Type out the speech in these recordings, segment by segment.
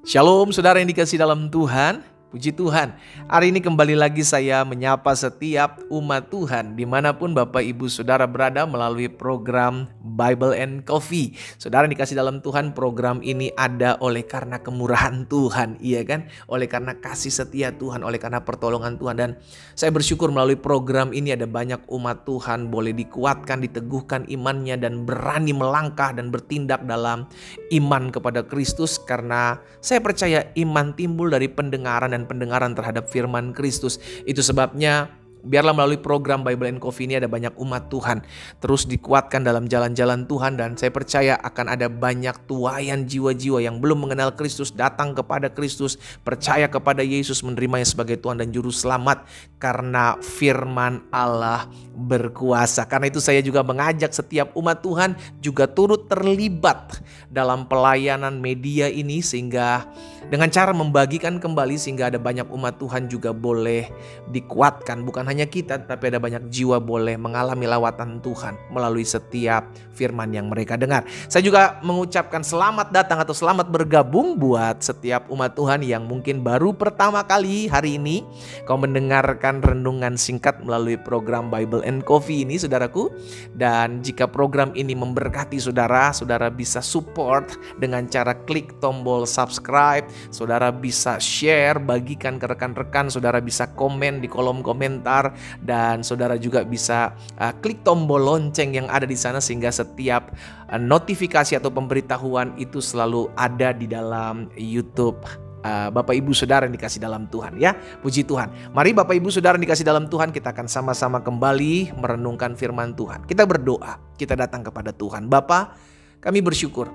Shalom saudara yang dikasih dalam Tuhan. Puji Tuhan, hari ini kembali lagi saya menyapa setiap umat Tuhan dimanapun Bapak Ibu Saudara berada melalui program Bible and Coffee. Saudara yang dikasih dalam Tuhan, program ini ada oleh karena kemurahan Tuhan, iya kan? Oleh karena kasih setia Tuhan, oleh karena pertolongan Tuhan. Dan saya bersyukur melalui program ini ada banyak umat Tuhan boleh dikuatkan, diteguhkan imannya dan berani melangkah dan bertindak dalam iman kepada Kristus. Karena saya percaya iman timbul dari pendengaran terhadap firman Kristus. Itu sebabnya biarlah melalui program Bible and Coffee ini ada banyak umat Tuhan terus dikuatkan dalam jalan-jalan Tuhan. Dan saya percaya akan ada banyak tuaian jiwa-jiwa yang belum mengenal Kristus datang kepada Kristus, percaya kepada Yesus, menerimanya sebagai Tuhan dan Juru Selamat karena firman Allah berkuasa. Karena itu saya juga mengajak setiap umat Tuhan juga turut terlibat dalam pelayanan media ini, sehingga dengan cara membagikan kembali sehingga ada banyak umat Tuhan juga boleh dikuatkan. Bukan hanya kita, tapi ada banyak jiwa boleh mengalami lawatan Tuhan melalui setiap firman yang mereka dengar. Saya juga mengucapkan selamat datang atau selamat bergabung buat setiap umat Tuhan yang mungkin baru pertama kali hari ini kau mendengarkan renungan singkat melalui program Bible and Coffee ini, saudaraku. Dan jika program ini memberkati saudara, saudara bisa support dengan cara klik tombol subscribe, saudara bisa share, bagikan ke rekan-rekan, saudara bisa komen di kolom komentar, dan saudara juga bisa klik tombol lonceng yang ada di sana sehingga setiap notifikasi atau pemberitahuan itu selalu ada di dalam YouTube Bapak Ibu Saudara yang dikasih dalam Tuhan, ya. Puji Tuhan. Mari Bapak Ibu Saudara yang dikasih dalam Tuhan, kita akan sama-sama kembali merenungkan firman Tuhan. Kita berdoa, kita datang kepada Tuhan. Bapa, kami bersyukur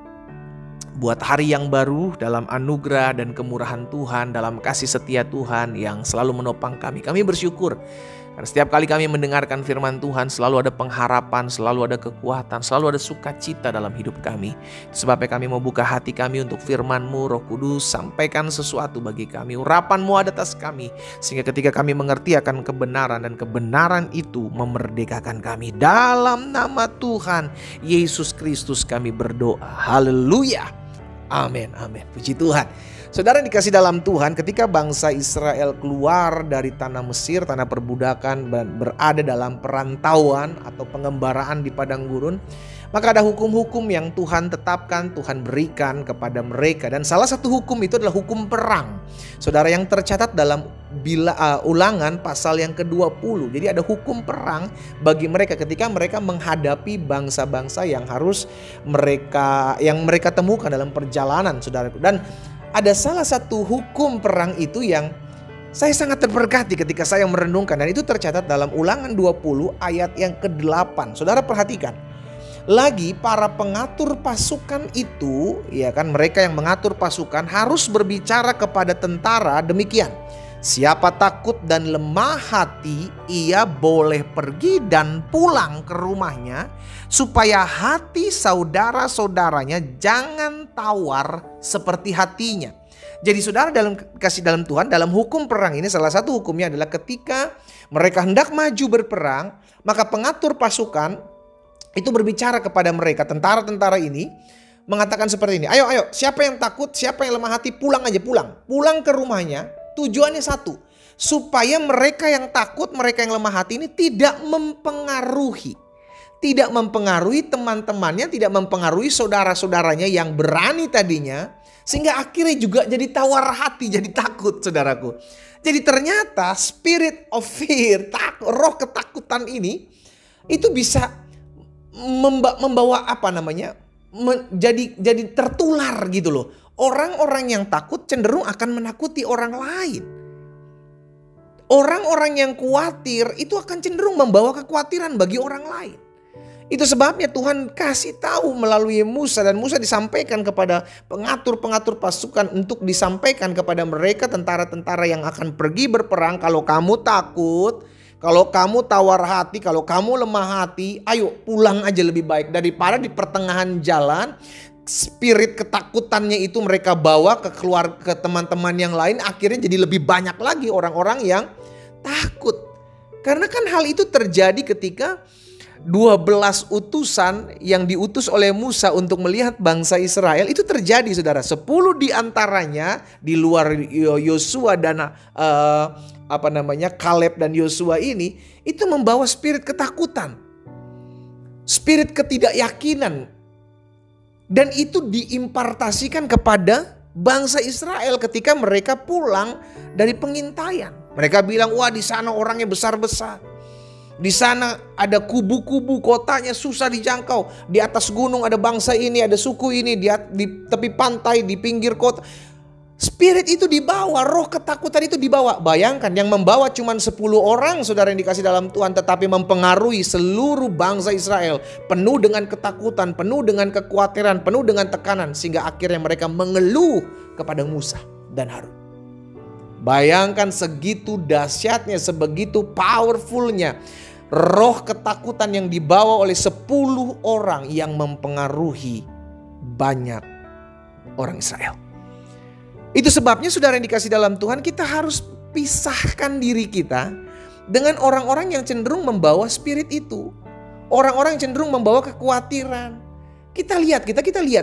buat hari yang baru dalam anugerah dan kemurahan Tuhan, dalam kasih setia Tuhan yang selalu menopang kami. Kami bersyukur karena setiap kali kami mendengarkan firman Tuhan selalu ada pengharapan, selalu ada kekuatan, selalu ada sukacita dalam hidup kami. Itu sebabnya kami mau buka hati kami untuk firman-Mu. Roh Kudus, sampaikan sesuatu bagi kami, urapan-Mu ada atas kami, sehingga ketika kami mengerti akan kebenaran, dan kebenaran itu memerdekakan kami. Dalam nama Tuhan Yesus Kristus kami berdoa. Haleluya. Amin, amin. Puji Tuhan. Saudara yang dikasih dalam Tuhan, ketika bangsa Israel keluar dari tanah Mesir, tanah perbudakan, dan berada dalam perantauan atau pengembaraan di padang gurun, maka ada hukum-hukum yang Tuhan tetapkan, Tuhan berikan kepada mereka. Dan salah satu hukum itu adalah hukum perang. Saudara, yang tercatat dalam Ulangan pasal yang ke-20. Jadi ada hukum perang bagi mereka ketika mereka menghadapi bangsa-bangsa yang mereka temukan dalam perjalanan, saudaraku. Dan ada salah satu hukum perang itu yang saya sangat terberkati ketika saya merenungkan, dan itu tercatat dalam Ulangan 20 ayat yang ke-8. Saudara perhatikan. Lagi para pengatur pasukan itu, ya kan, mereka yang mengatur pasukan harus berbicara kepada tentara demikian. Siapa takut dan lemah hati, ia boleh pergi dan pulang ke rumahnya, supaya hati saudara-saudaranya jangan tawar seperti hatinya. Jadi saudara dalam kasih dalam Tuhan, dalam hukum perang ini salah satu hukumnya adalah ketika mereka hendak maju berperang, maka pengatur pasukan itu berbicara kepada mereka, tentara-tentara ini mengatakan seperti ini. Ayo, siapa yang takut, siapa yang lemah hati, pulang aja, pulang ke rumahnya. Tujuannya satu, supaya mereka yang takut, mereka yang lemah hati ini tidak mempengaruhi teman-temannya, tidak mempengaruhi saudara-saudaranya yang berani tadinya, sehingga akhirnya juga jadi tawar hati, jadi takut, saudaraku. Jadi ternyata spirit of fear, roh ketakutan ini itu bisa membawa jadi tertular gitu loh. Orang-orang yang takut cenderung akan menakuti orang lain. Orang-orang yang khawatir itu akan cenderung membawa kekhawatiran bagi orang lain. Itu sebabnya Tuhan kasih tahu melalui Musa, dan Musa disampaikan kepada pengatur-pengatur pasukan untuk disampaikan kepada mereka tentara-tentara yang akan pergi berperang, kalau kamu takut, kalau kamu tawar hati, kalau kamu lemah hati, ayo pulang aja lebih baik daripada di pertengahan jalan spirit ketakutannya itu mereka bawa ke teman-teman yang lain, akhirnya jadi lebih banyak lagi orang-orang yang takut. Karena kan hal itu terjadi ketika 12 utusan yang diutus oleh Musa untuk melihat bangsa Israel itu terjadi, saudara. 10 diantaranya di luar Yosua dan Kaleb dan Yosua ini itu membawa spirit ketakutan, spirit ketidakyakinan, dan itu diimpartasikan kepada bangsa Israel ketika mereka pulang dari pengintaian. Mereka bilang, wah di sana orangnya besar-besar. Di sana ada kubu-kubu, kotanya susah dijangkau. Di atas gunung ada bangsa ini, ada suku ini, di tepi pantai, di pinggir kota. Spirit itu dibawa, roh ketakutan itu dibawa. Bayangkan yang membawa cuma 10 orang, saudara yang dikasih dalam Tuhan, tetapi mempengaruhi seluruh bangsa Israel. Penuh dengan ketakutan, penuh dengan kekhawatiran, penuh dengan tekanan. Sehingga akhirnya mereka mengeluh kepada Musa dan Harun. Bayangkan segitu dahsyatnya, sebegitu powerfulnya roh ketakutan yang dibawa oleh 10 orang yang mempengaruhi banyak orang Israel. Itu sebabnya saudara yang dikasih dalam Tuhan, kita harus pisahkan diri kita dengan orang-orang yang cenderung membawa spirit itu. Orang-orang yang cenderung membawa kekhawatiran. Kita lihat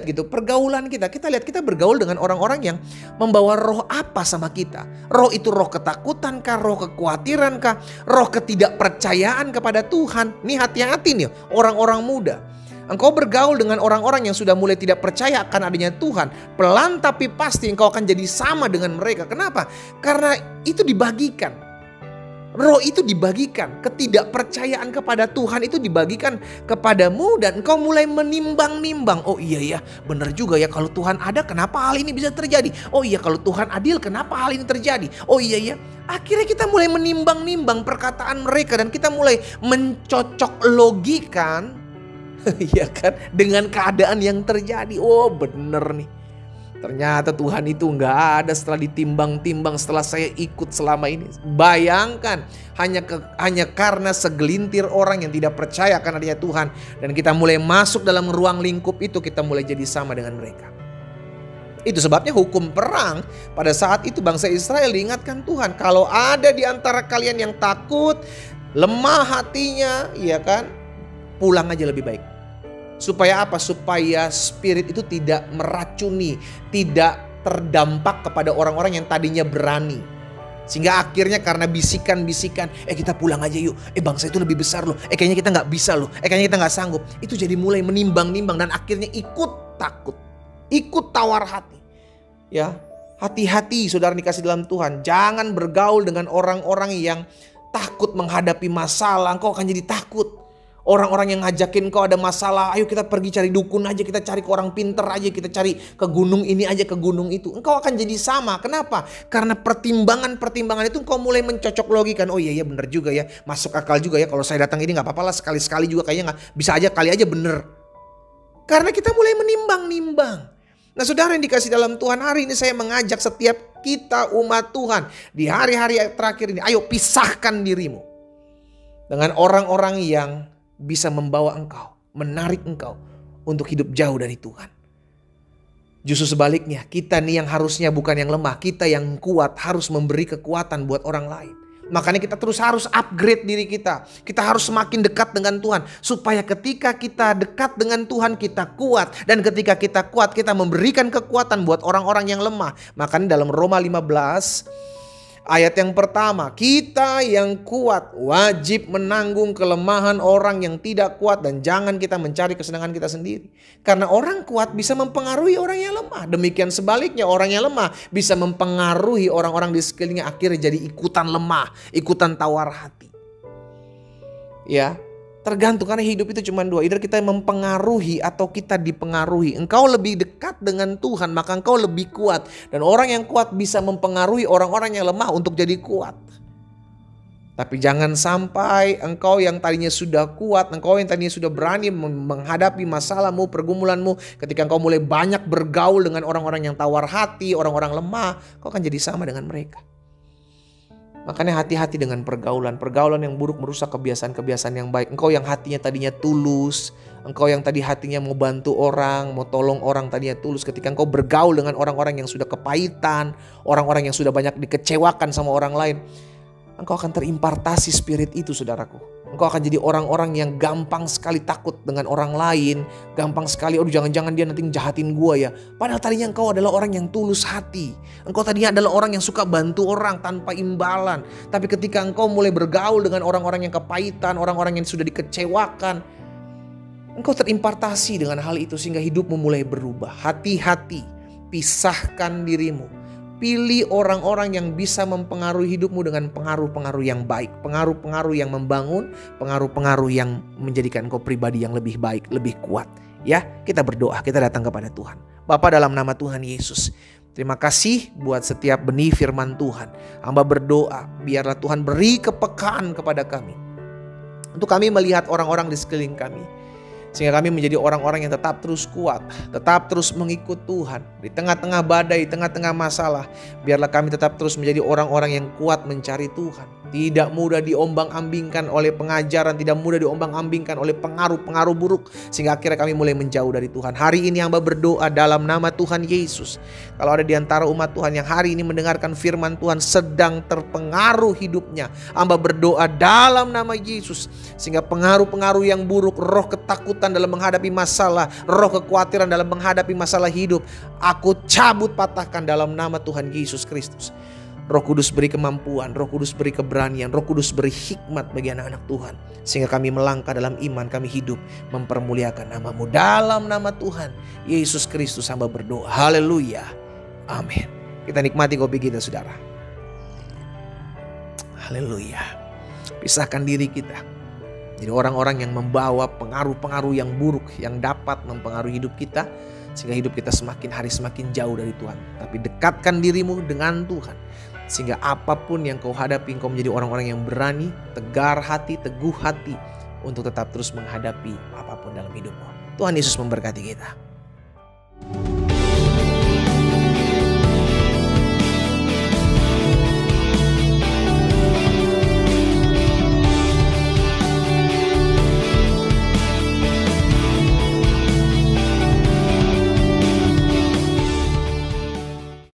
gitu pergaulan kita. Kita lihat kita bergaul dengan orang-orang yang membawa roh apa sama kita. Roh itu roh ketakutan kah, roh kekhawatiran kah, roh ketidakpercayaan kepada Tuhan. Nih hati-hati nih orang-orang muda. Engkau bergaul dengan orang-orang yang sudah mulai tidak percaya akan adanya Tuhan. Pelan tapi pasti engkau akan jadi sama dengan mereka. Kenapa? Karena itu dibagikan. Roh itu dibagikan. Ketidakpercayaan kepada Tuhan itu dibagikan kepadamu. Dan engkau mulai menimbang-nimbang. Oh iya ya, benar juga ya, kalau Tuhan ada kenapa hal ini bisa terjadi. Oh iya, kalau Tuhan adil kenapa hal ini terjadi. Oh iya ya. Akhirnya kita mulai menimbang-nimbang perkataan mereka. Dan kita mulai mencocok logikan, ya kan, dengan keadaan yang terjadi. Oh bener nih, ternyata Tuhan itu nggak ada setelah ditimbang-timbang, setelah saya ikut selama ini. Bayangkan hanya karena segelintir orang yang tidak percaya akan adanya Tuhan, dan kita mulai masuk dalam ruang lingkup itu, kita mulai jadi sama dengan mereka. Itu sebabnya hukum perang pada saat itu bangsa Israel diingatkan Tuhan, kalau ada di antara kalian yang takut, lemah hatinya, ya kan, pulang aja lebih baik. Supaya apa? Supaya spirit itu tidak meracuni, tidak terdampak kepada orang-orang yang tadinya berani. Sehingga akhirnya karena bisikan-bisikan, kita pulang aja yuk, bangsa itu lebih besar loh, kayaknya kita gak bisa loh, kayaknya kita gak sanggup. Itu jadi mulai menimbang-nimbang dan akhirnya ikut takut, ikut tawar hati. Ya, hati-hati saudara dikasih dalam Tuhan. Jangan bergaul dengan orang-orang yang takut menghadapi masalah. Engkau akan jadi takut. Orang-orang yang ngajakin kau ada masalah, ayo kita pergi cari dukun aja, kita cari ke orang pinter aja, kita cari ke gunung ini aja, ke gunung itu. Engkau akan jadi sama. Kenapa? Karena pertimbangan-pertimbangan itu engkau mulai mencocok logikan. Oh iya bener juga ya, masuk akal juga ya, kalau saya datang ini gak apa-apa lah, sekali-sekali juga kayaknya gak, bisa aja kali aja bener. Karena kita mulai menimbang-nimbang. Nah saudara yang dikasih dalam Tuhan, hari ini saya mengajak setiap kita umat Tuhan di hari-hari terakhir ini, ayo pisahkan dirimu dengan orang-orang yang bisa membawa engkau, menarik engkau untuk hidup jauh dari Tuhan. Justru sebaliknya, kita nih yang harusnya bukan yang lemah, kita yang kuat harus memberi kekuatan buat orang lain. Makanya kita terus harus upgrade diri kita. Kita harus semakin dekat dengan Tuhan. Supaya ketika kita dekat dengan Tuhan kita kuat. Dan ketika kita kuat kita memberikan kekuatan buat orang-orang yang lemah. Makanya dalam Roma 15 ayat yang pertama, kita yang kuat wajib menanggung kelemahan orang yang tidak kuat dan jangan kita mencari kesenangan kita sendiri. Karena orang kuat bisa mempengaruhi orang yang lemah. Demikian sebaliknya, orang yang lemah bisa mempengaruhi orang-orang di sekelilingnya, akhirnya jadi ikutan lemah, ikutan tawar hati. Ya, tergantung, karena hidup itu cuma dua. Either kita mempengaruhi atau kita dipengaruhi. Engkau lebih dekat dengan Tuhan, maka engkau lebih kuat. Dan orang yang kuat bisa mempengaruhi orang-orang yang lemah untuk jadi kuat. Tapi jangan sampai engkau yang tadinya sudah kuat, engkau yang tadinya sudah berani menghadapi masalahmu, pergumulanmu, ketika engkau mulai banyak bergaul dengan orang-orang yang tawar hati, orang-orang lemah, engkau akan jadi sama dengan mereka. Makanya hati-hati dengan pergaulan. Pergaulan yang buruk merusak kebiasaan-kebiasaan yang baik. Engkau yang hatinya tadinya tulus, engkau yang tadi hatinya mau bantu orang, mau tolong orang, tadinya tulus. Ketika engkau bergaul dengan orang-orang yang sudah kepahitan, orang-orang yang sudah banyak dikecewakan sama orang lain, engkau akan terimpartasi spirit itu, saudaraku. Engkau akan jadi orang-orang yang gampang sekali takut dengan orang lain. Gampang sekali, aduh jangan-jangan dia nanti jahatin gua ya. Padahal tadinya engkau adalah orang yang tulus hati. Engkau tadinya adalah orang yang suka bantu orang tanpa imbalan. Tapi ketika engkau mulai bergaul dengan orang-orang yang kepahitan, orang-orang yang sudah dikecewakan, engkau terimpartasi dengan hal itu sehingga hidupmu mulai berubah. Hati-hati, pisahkan dirimu. Pilih orang-orang yang bisa mempengaruhi hidupmu dengan pengaruh-pengaruh yang baik. Pengaruh-pengaruh yang membangun, pengaruh-pengaruh yang menjadikan engkau pribadi yang lebih baik, lebih kuat. Ya, kita berdoa, kita datang kepada Tuhan. Bapa, dalam nama Tuhan Yesus, terima kasih buat setiap benih firman Tuhan. Hamba berdoa, biarlah Tuhan beri kepekaan kepada kami. Untuk kami melihat orang-orang di sekeliling kami. Sehingga kami menjadi orang-orang yang tetap terus kuat, tetap terus mengikut Tuhan. Di tengah-tengah badai, tengah-tengah masalah, biarlah kami tetap terus menjadi orang-orang yang kuat mencari Tuhan. Tidak mudah diombang-ambingkan oleh pengajaran, tidak mudah diombang-ambingkan oleh pengaruh-pengaruh buruk. Sehingga akhirnya kami mulai menjauh dari Tuhan. Hari ini hamba berdoa dalam nama Tuhan Yesus. Kalau ada di antara umat Tuhan yang hari ini mendengarkan firman Tuhan sedang terpengaruh hidupnya, hamba berdoa dalam nama Yesus. Sehingga pengaruh-pengaruh yang buruk, roh ketakutan dalam menghadapi masalah, roh kekhawatiran dalam menghadapi masalah hidup, aku cabut patahkan dalam nama Tuhan Yesus Kristus. Roh Kudus beri kemampuan, Roh Kudus beri keberanian, Roh Kudus beri hikmat bagi anak-anak Tuhan. Sehingga kami melangkah dalam iman, kami hidup mempermuliakan nama-Mu. Dalam nama Tuhan Yesus Kristus hamba berdoa. Haleluya. Amin. Kita nikmati kopi kita, saudara. Haleluya. Pisahkan diri kita. Jadi orang-orang yang membawa pengaruh-pengaruh yang buruk yang dapat mempengaruhi hidup kita. Sehingga hidup kita semakin hari semakin jauh dari Tuhan. Tapi dekatkan dirimu dengan Tuhan. Sehingga apapun yang kau hadapi, kau menjadi orang-orang yang berani, tegar hati, teguh hati untuk tetap terus menghadapi apapun dalam hidupmu. Tuhan Yesus memberkati kita.